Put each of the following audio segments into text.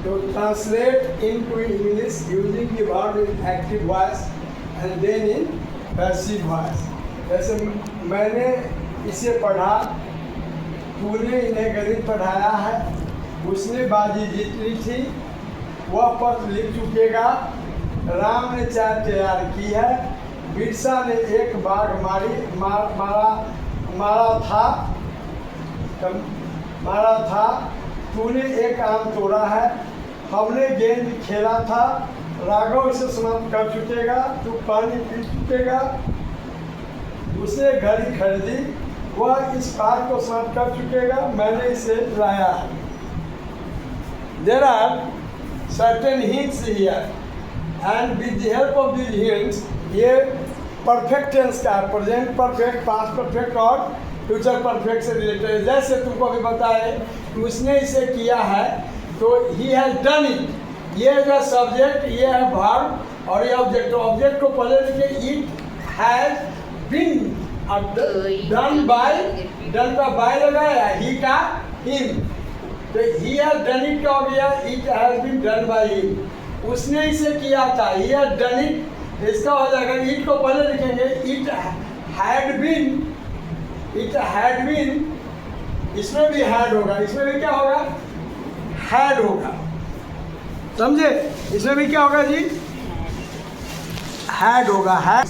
to translate into English using the verb in active voice and then in passive voice. जैसे मैंने इसे पढ़ा, तूने इन्हें गणित पढ़ाया है, उसने बाजी जीत ली थी, वह पत्र लिख चुकेगा, राम ने चाय तैयार की है, बिरसा ने एक बाघ मारा था, तूने एक आम तोड़ा है, हमने गेंद खेला था, राघव इसे समाप्त कर चुकेगा, तू पानी पी चुकेगा, उसने घड़ी खरीदी, वह इस पार को समाप्त कर चुकेगा, मैंने इसे लाया। There are certain hints here and with the help of these hints ये परफेक्ट टेंस का प्रेजेंट परफेक्ट, पास्ट परफेक्ट और फ्यूचर परफेक्ट से रिलेटेड है। जैसे तुमको अभी बताए कि उसने इसे किया है तो ही हैज डन इट, ये जो सब्जेक्ट, ये है वर्ब और ये ऑब्जेक्ट। ऑब्जेक्ट को पहले लिखे, it has been done by, done का बाय लगाया, ही का हिम, तो ही हैज डन इट का हो गया, it has been done by him. उसने इसे किया था, ही हैज डन इट, इसका हो जाएगा, इट को पहले लिखेंगे, it had been, it had been, इसमें भी हैड होगा, इसमें भी क्या होगा, हैड होगा, समझे, इसमें भी क्या होगा जी, हैड होगा, had,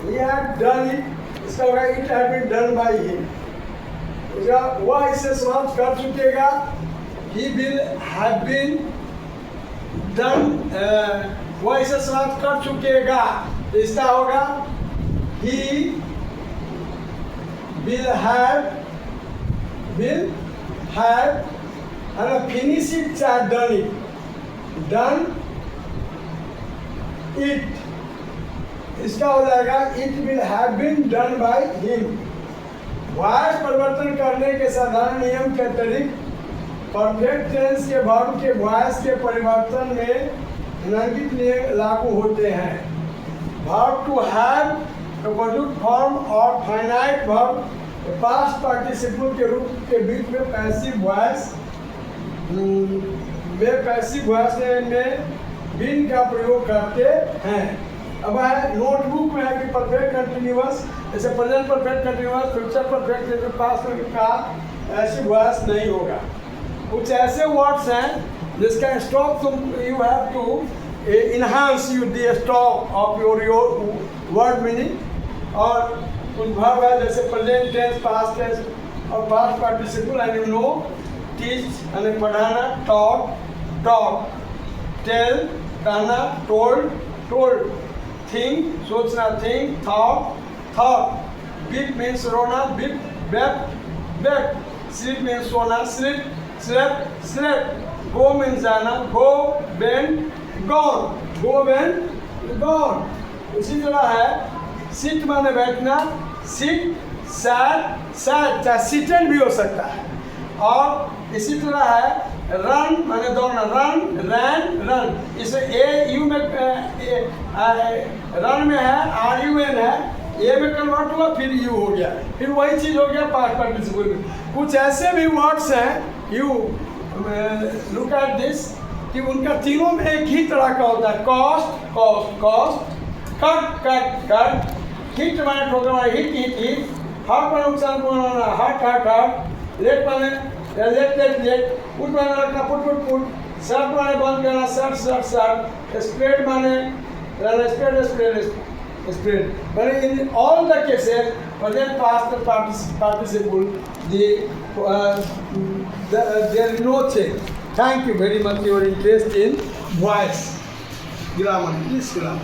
he had done it, इसका होगा it had been done by him, वह इसे समाप्त कर चुकेगा, he will have been done, वह इसे समाप्त कर चुकेगा, इसका होगा ही will have and finish it or done it, इसका हो जाएगा it will have been done by him। Voice परिवर्तन करने के साधारण नियम के अतिरिक्त परफेक्ट टेंस के वर्ब के वॉइस के परिवर्तन में निम्नलिखित नियम लागू होते हैं। वर्ब टू हैव प्रोपोजिट फॉर्म और फाइनाइट वर्ब पास्ट पार्टिसिपल के रूप के बीच में पैसिव वॉइस में बिन का प्रयोग करते हैं। अब है नोटबुक में है कि परफेक्ट कंटिन्यूअस, जैसे present perfect continuous, future perfect, जैसे पास्ट का पैसिव वॉइस नहीं होगा। कुछ ऐसे वर्ड्स हैं जिसका स्टॉक तुम you have to enhance the stock of your word meaning, और कुछ वर्ब है जैसे प्रेजेंट टेंस, पास्ट टेंस और past participle, and you know, teach यानी पढ़ाना, टॉक, टेल कहना, टोल्ड, थिंक सोचना, थिंक, थॉट, बीप मीन्स रोना, बेप, स्लीप मीन्स सोना, स्लेप, गो मीन्स जाना, गॉन। उसी तरह है सिट माने बैठना, सिट, सैट, चाहे सिटन भी हो सकता है, और इसी तरह है रन माने दौड़ना, रन, इसे यू में रन में है, RUN है, ए में कन्वर्ट हुआ, फिर यू हो गया, फिर वही चीज हो गया पास्ट पार्टिसिपल में। कुछ ऐसे भी वर्ड्स हैं, यू लुक एट दिस, कि उनका तीनों में एक ही तरह का होता है, कॉस्ट, कट, हिट माने ठोकर माने हिट, हर्ट माने नुकसान पहुंचाना, हर्ट, लेट माने लेट, पुट माने रखना, पुट, शर्ट माने बंद करना, शर्ट, स्प्रेड माने spread, but in all the cases present past participle there is no change. Thank you very much for your interest in voice grammar, please grammar.